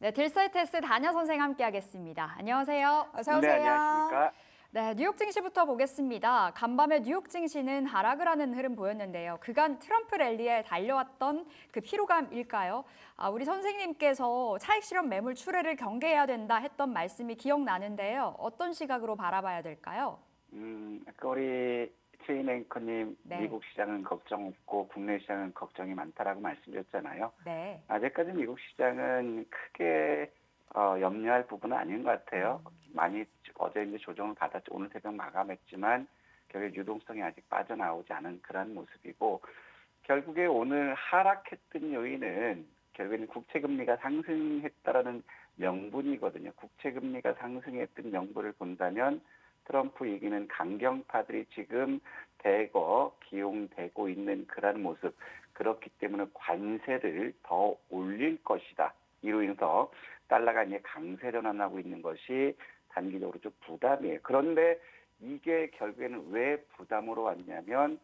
네, 딜서이테스 다녀 선생 함께하겠습니다. 안녕하세요. 어서 네, 오세요. 안녕하십니까? 네, 뉴욕 증시부터 보겠습니다. 간밤에 뉴욕 증시는 하락을 하는 흐름 보였는데요. 그간 트럼프 랠리에 달려왔던 그 피로감일까요? 우리 선생님께서 차익 실현 매물 출회를 경계해야 된다 했던 말씀이 기억나는데요. 어떤 시각으로 바라봐야 될까요? 아까 우리 최인 앵커님, 네, 미국 시장은 걱정 없고 국내 시장은 걱정이 많다라고 말씀드렸잖아요. 네. 아직까지 미국 시장은 크게 염려할 부분은 아닌 것 같아요. 많이 어제 이제 조정을 받았죠. 오늘 새벽 마감했지만 결국 유동성이 아직 빠져나오지 않은 그런 모습이고 결국에 오늘 하락했던 요인은 결국에는 국채금리가 상승했다라는 명분이거든요. 국채금리가 상승했던 명분을 본다면 트럼프 얘기는 강경파들이 지금 대거 기용되고 있는 그런 모습. 그렇기 때문에 관세를 더 올릴 것이다. 이로 인해서 달러가 이제 강세 전환하고 있는 것이 단기적으로 좀 부담이에요. 그런데 이게 결국에는 왜 부담으로 왔냐면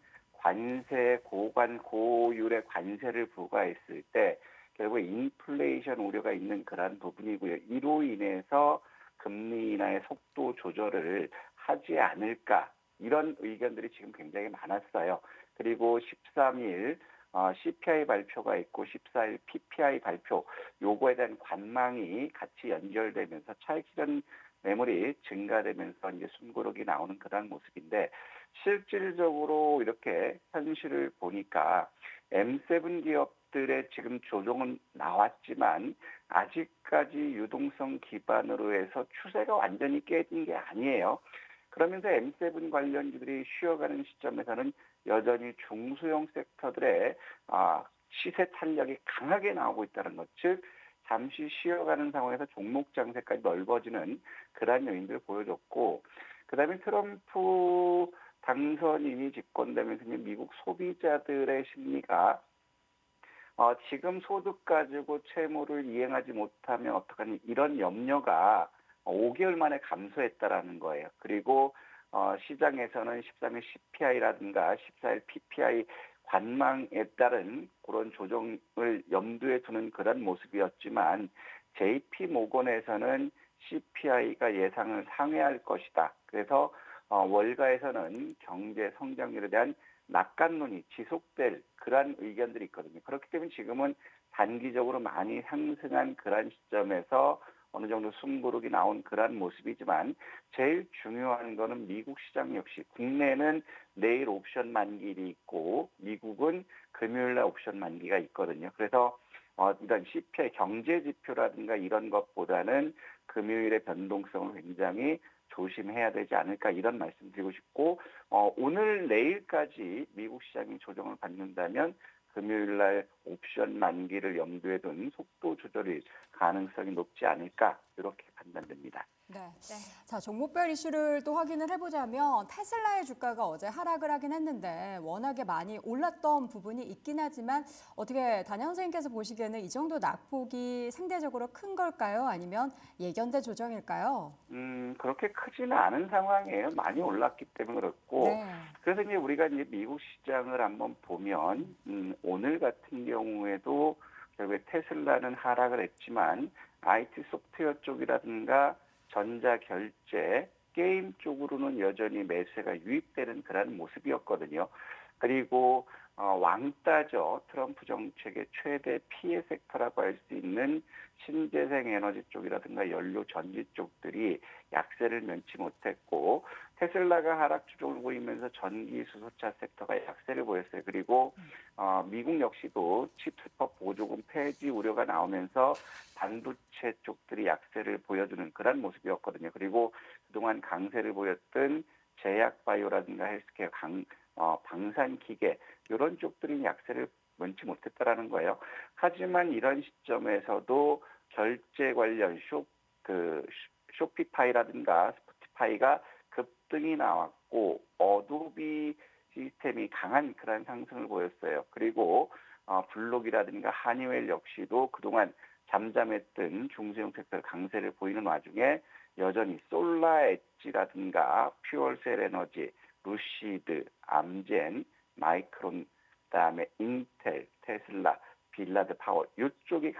고율의 관세를 부과했을 때 결국 인플레이션 우려가 있는 그러한 부분이고요. 이로 인해서 금리 인하의 속도 조절을 하지 않을까 이런 의견들이 지금 굉장히 많았어요. 그리고 13일 CPI 발표가 있고 14일 PPI 발표 요거에 대한 관망이 같이 연결되면서 차익 실현 매물이 증가되면서 이제 숨고르기 나오는 그런 모습인데 실질적으로 이렇게 현실을 보니까 M7 기업들의 지금 조정은 나왔지만 아직까지 유동성 기반으로 해서 추세가 완전히 깨진 게 아니에요. 그러면서 M7 관련주들이 쉬어가는 시점에서는 여전히 중소형 섹터들의 시세 탄력이 강하게 나오고 있다는 것, 즉 잠시 쉬어가는 상황에서 종목 장세까지 넓어지는 그러한 요인들을 보여줬고, 그다음에 트럼프 당선인이 집권되면서 미국 소비자들의 심리가 지금 소득 가지고 채무를 이행하지 못하면 어떡하니 이런 염려가 5개월 만에 감소했다라는 거예요. 그리고 시장에서는 13일 CPI라든가 14일 PPI 관망에 따른 그런 조정을 염두에 두는 그런 모습이었지만 JP 모건에서는 CPI가 예상을 상회할 것이다. 그래서 월가에서는 경제 성장률에 대한 낙관론이 지속될 그러한 의견들이 있거든요. 그렇기 때문에 지금은 단기적으로 많이 상승한 그러한 시점에서 어느 정도 숨고르기 나온 그러한 모습이지만 제일 중요한 거는 미국 시장 역시 국내는 내일 옵션 만기일이 있고 미국은 금요일 날 옵션 만기가 있거든요. 그래서 이런 CPI 경제 지표라든가 이런 것보다는 금요일의 변동성을 굉장히 조심해야 되지 않을까 이런 말씀 드리고 싶고 오늘 내일까지 미국 시장이 조정을 받는다면 금요일 날 옵션 만기를 염두에 둔 속도 조절일 가능성이 높지 않을까 이렇게 판단됩니다. 네. 네. 자, 종목별 이슈를 또 확인을 해보자면 테슬라의 주가가 어제 하락을 하긴 했는데 워낙에 많이 올랐던 부분이 있긴 하지만 어떻게 단양 선생님께서 보시기에는 이 정도 낙폭이 상대적으로 큰 걸까요? 아니면 예견된 조정일까요? 그렇게 크지는 않은 상황이에요. 많이 올랐기 때문에 그렇고. 네. 그래서 이제 우리가 이제 미국 시장을 한번 보면, 오늘 같은 경우에도 결국에 테슬라는 하락을 했지만, IT 소프트웨어 쪽이라든가 전자결제, 게임 쪽으로는 여전히 매수가 유입되는 그런 모습이었거든요. 그리고 왕따죠. 트럼프 정책의 최대 피해 섹터라고 할 수 있는 신재생 에너지 쪽이라든가 연료 전지 쪽들이 약세를 면치 못했고 테슬라가 하락 추종을 보이면서 전기 수소차 섹터가 약세를 보였어요. 그리고 미국 역시도 칩스법 보조금 폐지 우려가 나오면서 반도체 쪽들이 약세를 보여주는 그런 모습이었거든요. 그리고 그동안 강세를 보였던 제약바이오라든가 헬스케어 방산기계 이런 쪽들이 약세를 면치 못했다라는 거예요. 하지만 이런 시점에서도 결제 관련 쇼피파이라든가 스포티파이가 급등이 나왔고 어도비 시스템이 강한 그런 상승을 보였어요. 그리고 블록이라든가 하니웰 역시도 그동안 잠잠했던 중소형 섹터 강세를 보이는 와중에 여전히 솔라 엣지라든가 퓨얼셀 에너지, 루시드, 암젠, 마이크론, 그다음에 인텔, 테슬라, 빌라드 파워 이쪽이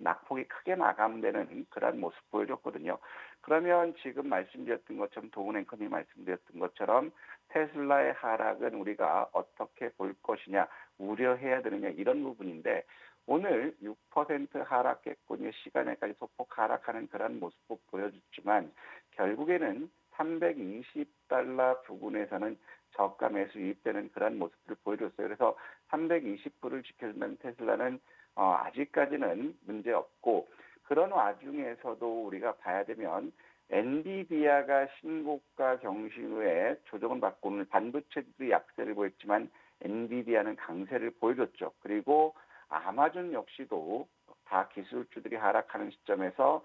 낙폭이 크게 마감되는 그런 모습 보여줬거든요. 그러면 지금 말씀드렸던 것처럼 도훈 앵커님이 말씀드렸던 것처럼 테슬라의 하락은 우리가 어떻게 볼 것이냐, 우려해야 되느냐 이런 부분인데 오늘 6% 하락했군요. 시간에까지 소폭 하락하는 그런 모습도 보여줬지만 결국에는 320달러 부근에서는 저가 매수 유입되는 그런 모습을 보여줬어요. 그래서 320불을 지켜준다는 테슬라는 아직까지는 문제 없고 그런 와중에서도 우리가 봐야 되면 엔비디아가 신고가 경신 후에 조정을 받고 오늘 반도체들이 약세를 보였지만 엔비디아는 강세를 보여줬죠. 그리고 아마존 역시도 다 기술주들이 하락하는 시점에서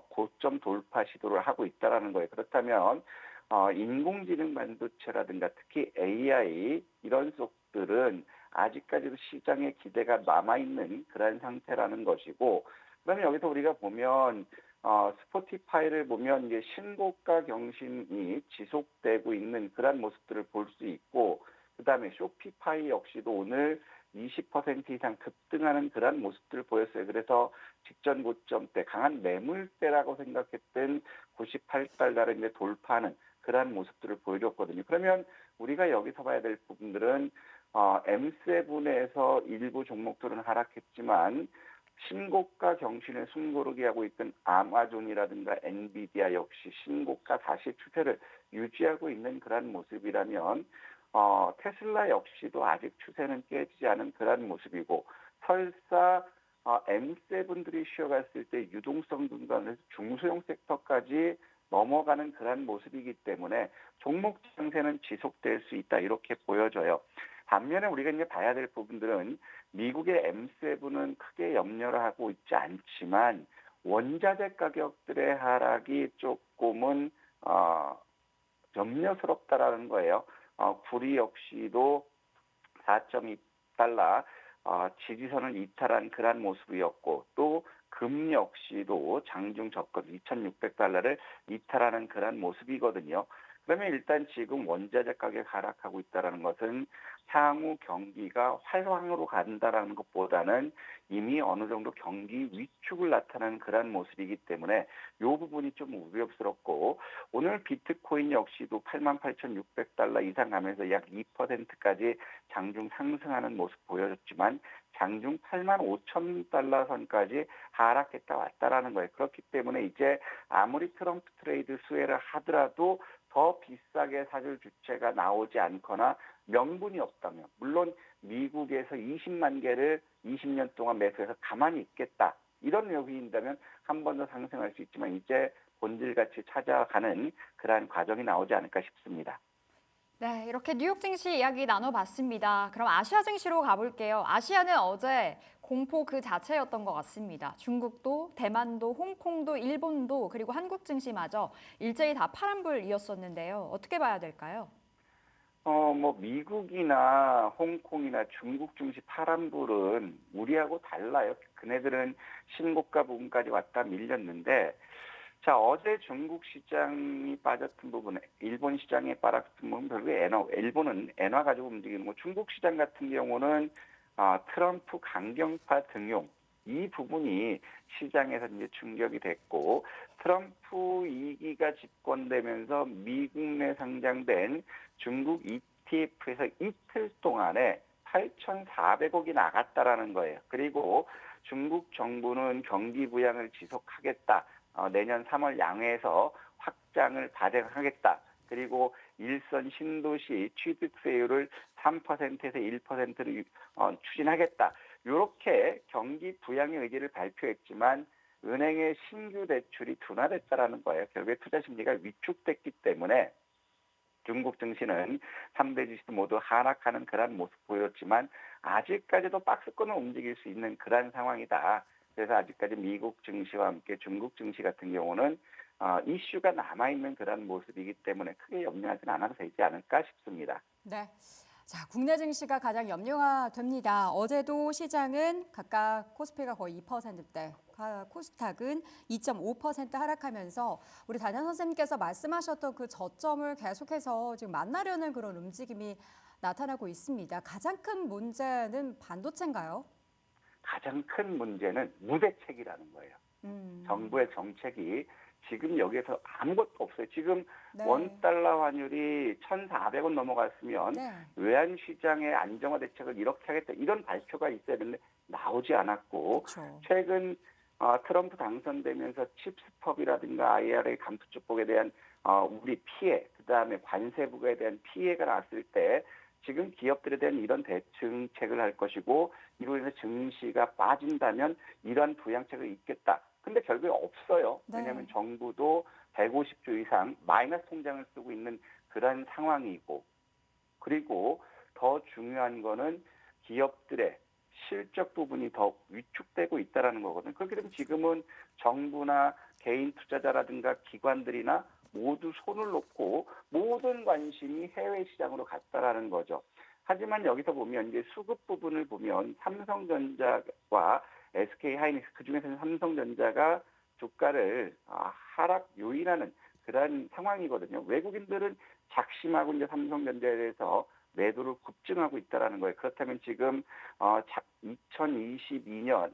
고점 돌파 시도를 하고 있다라는 거예요. 그렇다면 인공지능 반도체라든가 특히 AI 이런 속들은 아직까지도 시장에 기대가 남아있는 그런 상태라는 것이고 그러면 여기서 우리가 보면 스포티파이를 보면 이제 신고가 경신이 지속되고 있는 그런 모습들을 볼 수 있고 그다음에 쇼피파이 역시도 오늘 20% 이상 급등하는 그런 모습들을 보였어요. 그래서 직전 고점 때 강한 매물대라고 생각했던 98달러를 이제 돌파하는 그런 모습들을 보여줬거든요. 그러면 우리가 여기서 봐야 될 부분들은 M7에서 일부 종목들은 하락했지만 신고가 경신을 숨고르게 하고 있던 아마존이라든가 엔비디아 역시 신고가 다시 추세를 유지하고 있는 그런 모습이라면 테슬라 역시도 아직 추세는 깨지지 않은 그런 모습이고 설사 M7들이 쉬어갔을 때 유동성 분간에서 중소형 섹터까지 넘어가는 그런 모습이기 때문에 종목 상세는 지속될 수 있다 이렇게 보여져요. 반면에 우리가 이제 봐야 될 부분들은 미국의 M7은 크게 염려를 하고 있지 않지만 원자재 가격들의 하락이 조금은 염려스럽다라는 거예요. 구리 역시도 4.2달러 지지선을 이탈한 그런 모습이었고 또 금 역시도 장중 저가 2,600달러를 이탈하는 그런 모습이거든요. 그러면 일단 지금 원자재 가격 하락하고 있다는 것은 향후 경기가 활황으로 간다라는 것보다는 이미 어느 정도 경기 위축을 나타내는 그런 모습이기 때문에 이 부분이 좀 우려스럽고 오늘 비트코인 역시도 88,600달러 이상 가면서 약 2%까지 장중 상승하는 모습 보여줬지만 장중 85,000달러 선까지 하락했다 왔다라는 거예요. 그렇기 때문에 이제 아무리 트럼프 트레이드 수혜를 하더라도 더 비싸게 사줄 주체가 나오지 않거나 명분이 없다면 물론 미국에서 20만 개를 20년 동안 매수해서 가만히 있겠다. 이런 여기인다면 한 번 더 상승할 수 있지만 이제 본질같이 찾아가는 그러한 과정이 나오지 않을까 싶습니다. 네, 이렇게 뉴욕 증시 이야기 나눠봤습니다. 그럼 아시아 증시로 가볼게요. 아시아는 어제 공포 그 자체였던 것 같습니다. 중국도, 대만도, 홍콩도, 일본도 그리고 한국 증시마저 일제히 다 파란불이었었는데요. 어떻게 봐야 될까요? 미국이나 홍콩이나 중국 증시 파란불은 우리하고 달라요. 그네들은 신고가 부분까지 왔다 밀렸는데 자, 어제 중국 시장이 빠졌던 부분에 일본 시장에 빠졌던 부분은 결국에 일본은 엔화 가지고 움직이는 거. 중국 시장 같은 경우는 트럼프 강경파 등용 이 부분이 시장에서 이제 충격이 됐고 트럼프 2기가 집권되면서 미국 내 상장된 중국 ETF에서 이틀 동안에 8,400억이 나갔다라는 거예요. 그리고 중국 정부는 경기 부양을 지속하겠다. 내년 3월 양회에서 확장을 발행하겠다. 그리고 일선 신도시 취득세율을 3%에서 1%로 추진하겠다. 이렇게 경기 부양의 의지를 발표했지만 은행의 신규 대출이 둔화됐다라는 거예요. 결국에 투자 심리가 위축됐기 때문에 중국 증시는 3대 지수 모두 하락하는 그런 모습 보였지만 아직까지도 박스권을 움직일 수 있는 그런 상황이다. 그래서 아직까지 미국 증시와 함께 중국 증시 같은 경우는 이슈가 남아있는 그런 모습이기 때문에 크게 염려하지는 않아도 되지 않을까 싶습니다. 네. 자, 국내 증시가 가장 염려가 됩니다. 어제도 시장은 각각 코스피가 거의 2%대, 코스닥은 2.5% 하락하면서 우리 단연 선생님께서 말씀하셨던 그 저점을 계속해서 지금 만나려는 그런 움직임이 나타나고 있습니다. 가장 큰 문제는 반도체인가요? 가장 큰 문제는 무대책이라는 거예요. 정부의 정책이 지금 여기에서 아무것도 없어요. 지금 네. 원달러 환율이 1,400원 넘어갔으면 네. 외환시장의 안정화 대책을 이렇게 하겠다. 이런 발표가 있어야 되는데 나오지 않았고 그렇죠. 최근 트럼프 당선되면서 칩스법이라든가 IRA 감투 축복에 대한 우리 피해, 그다음에 관세 부과에 대한 피해가 났을 때 지금 기업들에 대한 이런 대응책을 할 것이고 이로 인해서 증시가 빠진다면 이러한 부양책을 있겠다. 근데 결국에 없어요. 네. 왜냐하면 정부도 150조 이상 마이너스 통장을 쓰고 있는 그런 상황이고 그리고 더 중요한 거는 기업들의 실적 부분이 더 위축되고 있다는 거거든요. 그렇게 되면 지금은 정부나 개인 투자자라든가 기관들이나 모두 손을 놓고 모든 관심이 해외 시장으로 갔다라는 거죠. 하지만 여기서 보면 이제 수급 부분을 보면 삼성전자와 SK하이닉스 그중에서는 삼성전자가 주가를 하락 요인하는 그런 상황이거든요. 외국인들은 작심하고 이제 삼성전자에 대해서 매도를 급증하고 있다라는 거예요. 그렇다면 지금 2022년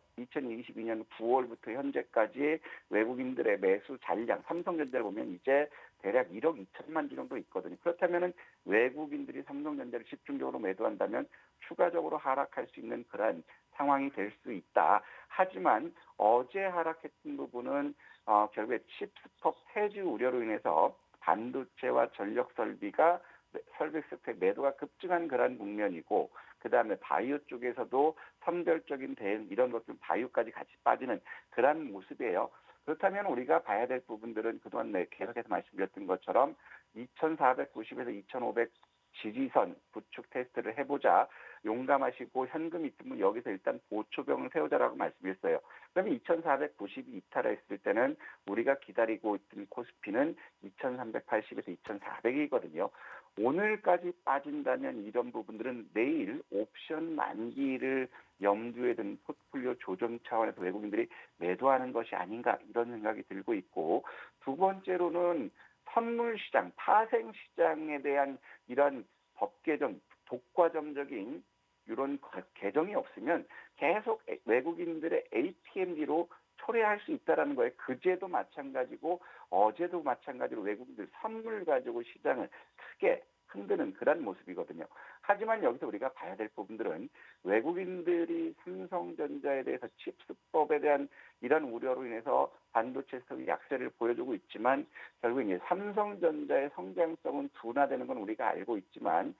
9월부터 현재까지 외국인들의 매수 잔량 삼성전자를 보면 이제 대략 1억 2천만 주 정도 있거든요. 그렇다면 외국인들이 삼성전자를 집중적으로 매도한다면 추가적으로 하락할 수 있는 그런 상황이 될 수 있다. 하지만 어제 하락했던 부분은 결국에 칩스톱 해지 우려로 인해서 반도체와 전력 설비 섹터의 매도가 급증한 그런 국면이고 그다음에 바이오 쪽에서도 선별적인 대응 이런 것들 바이오까지 같이 빠지는 그런 모습이에요. 그렇다면 우리가 봐야 될 부분들은 그동안 계속해서 말씀드렸던 것처럼 2,490에서 2,500 지지선 부축 테스트를 해보자. 용감하시고 현금 있으면 여기서 일단 보초병을 세우자라고 말씀드렸어요. 그러면 2,490이 이탈했을 때는 우리가 기다리고 있던 코스피는 2,380에서 2,400이거든요. 오늘까지 빠진다면 이런 부분들은 내일 옵션 만기를 염두에 둔 포트폴리오 조정 차원에서 외국인들이 매도하는 것이 아닌가 이런 생각이 들고 있고 두 번째로는 선물 시장, 파생 시장에 대한 이런 법 개정, 독과점적인 이런 개정이 없으면 계속 외국인들의 ATM기로 초래할 수 있다는 거예요. 그제도 마찬가지고 어제도 마찬가지로 외국인들 선물 가지고 시장을 크게 흔드는 그런 모습이거든요. 하지만 여기서 우리가 봐야 될 부분들은 외국인들이 삼성전자에 대해서 칩스법에 대한 이런 우려로 인해서 반도체 수급이 약세를 보여주고 있지만 결국 이제 삼성전자의 성장성은 둔화되는 건 우리가 알고 있지만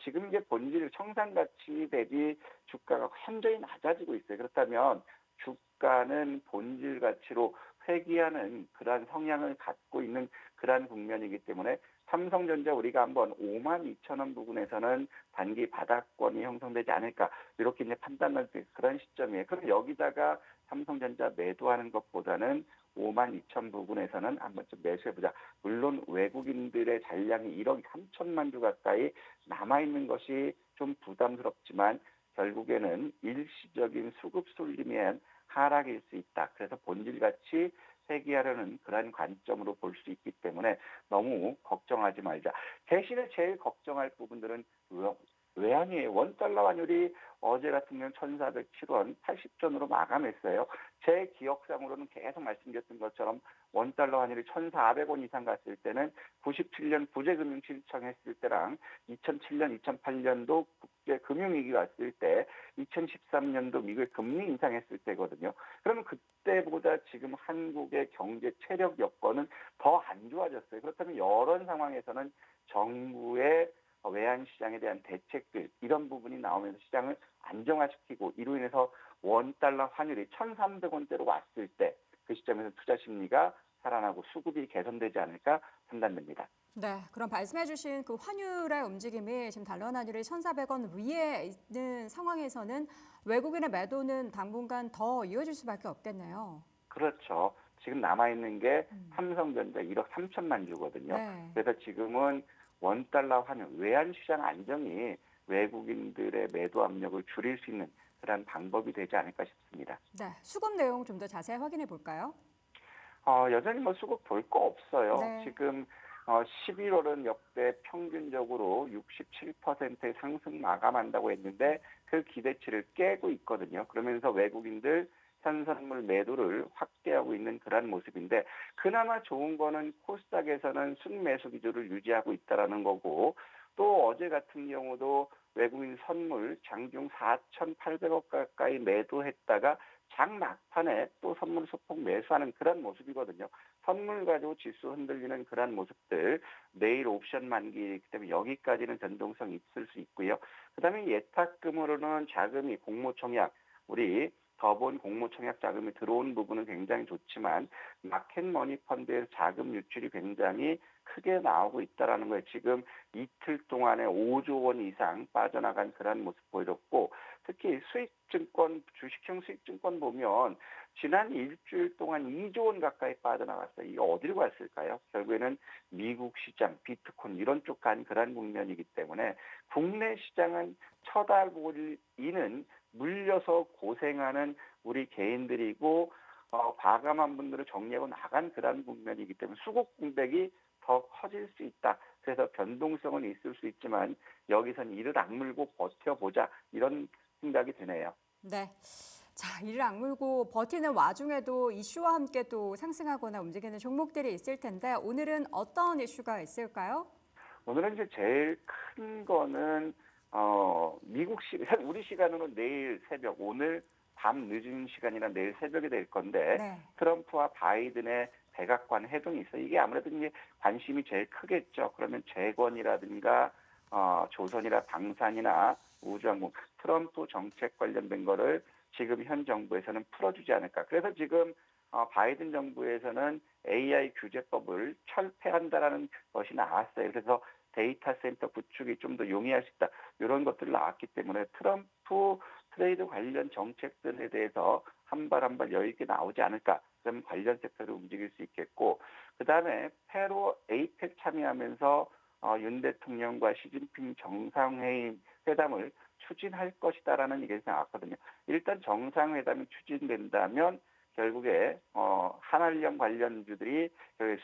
지금 이제 본질 청산 가치 대비 주가가 현저히 낮아지고 있어요. 그렇다면 주가는 본질 가치로 회귀하는 그러한 성향을 갖고 있는 그러한 국면이기 때문에 삼성전자 우리가 한번 52,000원 부분에서는 단기 바닥권이 형성되지 않을까 이렇게 이제 판단할 그런 시점이에요. 그럼 여기다가 삼성전자 매도하는 것보다는 52,000 부분에서는 한번 좀 매수해보자. 물론 외국인들의 잔량이 1억 3천만 주 가까이 남아있는 것이 좀 부담스럽지만 결국에는 일시적인 수급 쏠림에 의한 하락일 수 있다. 그래서 본질같이 회귀하려는 그런 관점으로 볼 수 있기 때문에 너무 걱정하지 말자. 대신에 제일 걱정할 부분들은 외환이에요. 원달러 환율이 어제 같은 경우는 1,407원 80전으로 마감했어요. 제 기억상으로는 계속 말씀드렸던 것처럼 원달러 환율이 1,400원 이상 갔을 때는 97년 구제금융실청 했을 때랑 2007년, 2008년도 국제금융위기 왔을 때 2013년도 미국의 금리 인상했을 때거든요. 그러면 그때보다 지금 한국의 경제 체력 여건은 더 안 좋아졌어요. 그렇다면 이런 상황에서는 정부의 외환시장에 대한 대책들 이런 부분이 나오면서 시장을 안정화시키고 이로 인해서 원달러 환율이 1,300원대로 왔을 때 그 시점에서 투자 심리가 살아나고 수급이 개선되지 않을까 판단됩니다. 네, 그럼 말씀해주신 그 환율의 움직임이 지금 달러 환율이 1,400원 위에 있는 상황에서는 외국인의 매도는 당분간 더 이어질 수밖에 없겠네요. 그렇죠. 지금 남아있는 게 삼성전자 1억 3천만 주거든요. 네. 그래서 지금은 원달러 환율, 외환시장 안정이 외국인들의 매도 압력을 줄일 수 있는 그런 방법이 되지 않을까 싶습니다. 네, 수급 내용 좀 더 자세히 확인해 볼까요? 여전히 수급 볼 거 없어요. 네. 지금 11월은 역대 평균적으로 67%의 상승 마감한다고 했는데 그 기대치를 깨고 있거든요. 그러면서 외국인들 현선물 매도를 확대하고 있는 그런 모습인데 그나마 좋은 거는 코스닥에서는 순매수 기조를 유지하고 있다라는 거고 또 어제 같은 경우도 외국인 선물 장중 4,800억 가까이 매도했다가 장 막판에 또 선물 소폭 매수하는 그런 모습이거든요. 선물 가지고 지수 흔들리는 그런 모습들 내일 옵션 만기이기 때문에 여기까지는 변동성이 있을 수 있고요. 그다음에 예탁금으로는 자금이 공모청약 우리 더본 공모청약 자금이 들어온 부분은 굉장히 좋지만 마켓머니 펀드에서 자금 유출이 굉장히 크게 나오고 있다라는 거예요. 지금 이틀 동안에 5조 원 이상 빠져나간 그런 모습 보여줬고 특히 수익증권, 주식형 수익증권 보면 지난 일주일 동안 2조 원 가까이 빠져나갔어요. 이거 어디로 갔을까요? 결국에는 미국 시장, 비트코인 이런 쪽 간 그런 국면이기 때문에 국내 시장은 쳐다보이는 물려서 고생하는 우리 개인들이고 과감한 분들을 정리하고 나간 그런 국면이기 때문에 수급 공백이 더 커질 수 있다. 그래서 변동성은 있을 수 있지만 여기선 이를 악물고 버텨보자 이런 생각이 드네요. 네. 자, 이를 악물고 버티는 와중에도 이슈와 함께 또 상승하거나 움직이는 종목들이 있을 텐데 오늘은 어떤 이슈가 있을까요? 오늘은 이제 제일 큰 거는 미국 우리 시간으로 내일 새벽 오늘 밤 늦은 시간이나 내일 새벽이 될 건데 네. 트럼프와 바이든의 백악관 회동이 있어요. 이게 아무래도 이제 관심이 제일 크겠죠. 그러면 재건이라든가 조선이나 방산이나 우주항공 트럼프 정책 관련된 거를 지금 현 정부에서는 풀어주지 않을까. 그래서 지금 바이든 정부에서는 AI 규제법을 철폐한다라는 것이 나왔어요. 그래서 데이터 센터 구축이 좀 더 용이할 수 있다. 이런 것들이 나왔기 때문에 트럼프 트레이드 관련 정책들에 대해서 한 발 한 발 여유 있게 나오지 않을까. 그러면 관련 섹터를 움직일 수 있겠고 그다음에 페루 에이펙 참여하면서 윤 대통령과 시진핑 정상회의 회담을 추진할 것이다라는 얘기가 나왔거든요. 일단 정상회담이 추진된다면 결국에 한한령 관련주들이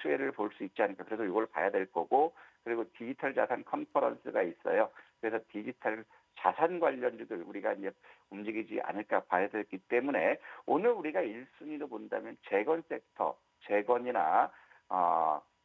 수혜를 볼 수 있지 않을까. 그래서 이걸 봐야 될 거고 그리고 디지털 자산 컨퍼런스가 있어요. 그래서 디지털 자산 관련주들 우리가 이제 움직이지 않을까 봐야 되기 때문에 오늘 우리가 1순위로 본다면 재건 섹터, 재건이나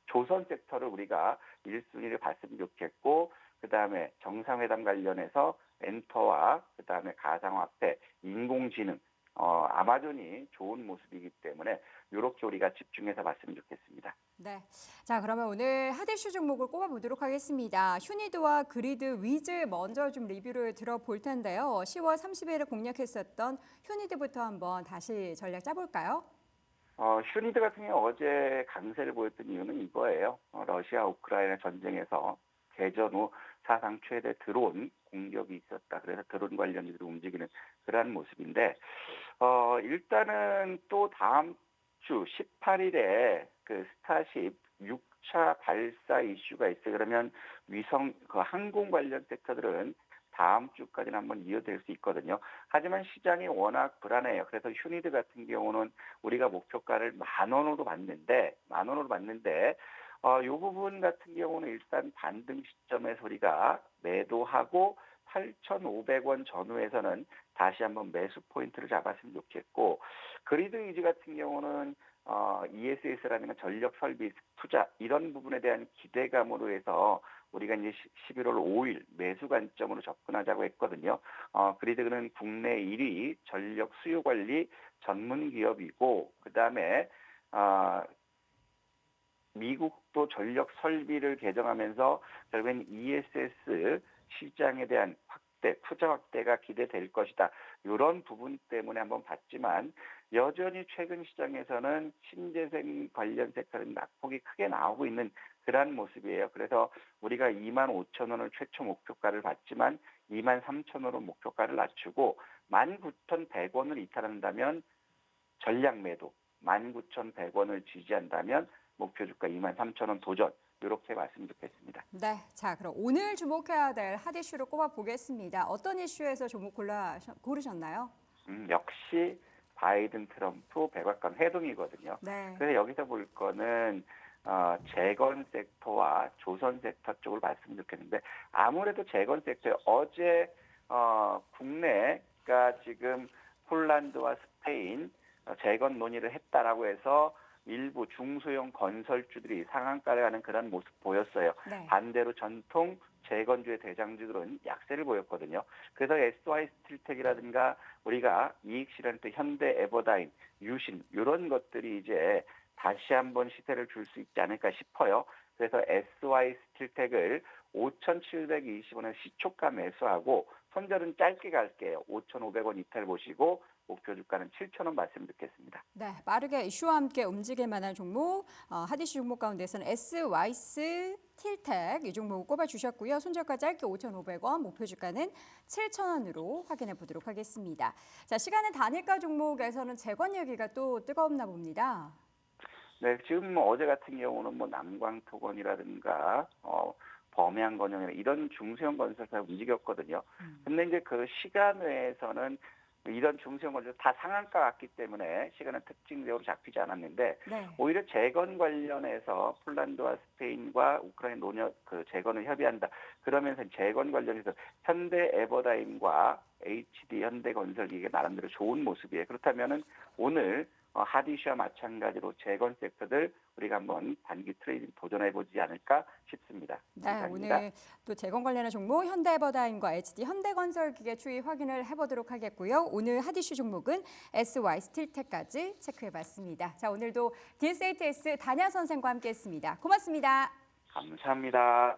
조선 섹터를 우리가 1순위를 봤으면 좋겠고 그다음에 정상회담 관련해서 엔터와 그다음에 가상화폐, 인공지능 아마존이 좋은 모습이기 때문에 이렇게 우리가 집중해서 봤으면 좋겠습니다. 네. 자, 그러면 오늘 핫 이슈 종목을 꼽아보도록 하겠습니다. 휴니드와 그리드 위즈 먼저 좀 리뷰를 들어볼 텐데요. 10월 30일에 공략했었던 휴니드부터 한번 다시 전략 짜볼까요? 휴니드 같은 경우 어제 강세를 보였던 이유는 이거예요. 러시아 우크라이나 전쟁에서 개전 후 사상 최대 드론 공격이 있었다. 그래서 드론 관련주로 움직이는 그러한 모습인데 일단은 또 다음 주 18일에 그 스타쉽 6차 발사 이슈가 있어요. 그러면 위성 그 항공 관련 섹터들은 다음 주까지는 한번 이어질 수 있거든요. 하지만 시장이 워낙 불안해요. 그래서 휴니드 같은 경우는 우리가 목표가를 10,000원으로 봤는데 이 부분 같은 경우는 일단 반등 시점에서 우리가 매도하고 8,500원 전후에서는 다시 한번 매수 포인트를 잡았으면 좋겠고 그리드 위즈 같은 경우는 ESS라는 건 전력 설비 투자 이런 부분에 대한 기대감으로 해서 우리가 이제 11월 5일 매수 관점으로 접근하자고 했거든요. 그리드는 국내 1위 전력 수요 관리 전문 기업이고 그다음에 미국도 전력 설비를 개정하면서 결국엔 ESS 시장에 대한 투자 확대가 기대될 것이다. 이런 부분 때문에 한번 봤지만 여전히 최근 시장에서는 신재생 관련 섹터는 낙폭이 크게 나오고 있는 그러한 모습이에요. 그래서 우리가 25,000원을 최초 목표가를 봤지만 23,000원으로 목표가를 낮추고 19,100원을 이탈한다면 전략 매도, 19,100원을 지지한다면 목표 주가 23,000원 도전 이렇게 말씀 드리겠습니다. 네, 자 그럼 오늘 주목해야 될 핫 이슈를 꼽아보겠습니다. 어떤 이슈에서 종목 고르셨나요? 역시 바이든 트럼프 백악관 회동이거든요. 네. 그래서 여기서 볼 거는 재건 섹터와 조선 섹터 쪽을 봤으면 좋겠는데 아무래도 재건 섹터에 어제 국내가 지금 폴란드와 스페인 재건 논의를 했다라고 해서 일부 중소형 건설주들이 상한가를 가는 그런 모습 보였어요. 네. 반대로 전통 재건주의 대장주들은 약세를 보였거든요. 그래서 SY 스틸텍이라든가 우리가 이익 실현했던 현대 에버다임, 유신 이런 것들이 이제 다시 한번 시세를 줄 수 있지 않을까 싶어요. 그래서 SY 스틸텍을 5,720원에 시초가 매수하고 손절은 짧게 갈게요. 5,500원 이탈 보시고 목표 주가는 7,000원 봤으면 좋겠습니다. 네, 빠르게 이슈와 함께 움직일 만한 종목, 하디슈 종목 가운데서는 SY스 틸텍 이 종목 꼽아주셨고요. 손절가 짧게 5,500원, 목표 주가는 7,000원으로 확인해 보도록 하겠습니다. 자, 시간은 단일가 종목에서는 재건 얘기가 또 뜨거웠나 봅니다. 네, 지금 어제 같은 경우는 남광토건이라든가 범양건영이나 이런 중소형 건설사가 움직였거든요. 근데 이제 그 시간 외에서는 이런 중소형 건설 다 상한가 갔기 때문에 시간은 특징적으로 잡히지 않았는데 네. 오히려 재건 관련해서 폴란드와 스페인과 우크라이나 재건을 협의한다. 그러면서 재건 관련해서 현대 에버다임과 HD 현대건설 이게 나름대로 좋은 모습이에요. 그렇다면은 오늘 하디슈와 마찬가지로 재건 섹터들 우리가 한번 단기 트레이딩 도전해보지 않을까 싶습니다. 네, 감사합니다. 오늘 또 재건 관련한 종목 현대에버다임과 HD 현대건설기계 추이 확인을 해보도록 하겠고요. 오늘 하디슈 종목은 SY 스틸텍까지 체크해봤습니다. 자, 오늘도 DSATS 단야 선생과 함께했습니다. 고맙습니다. 감사합니다.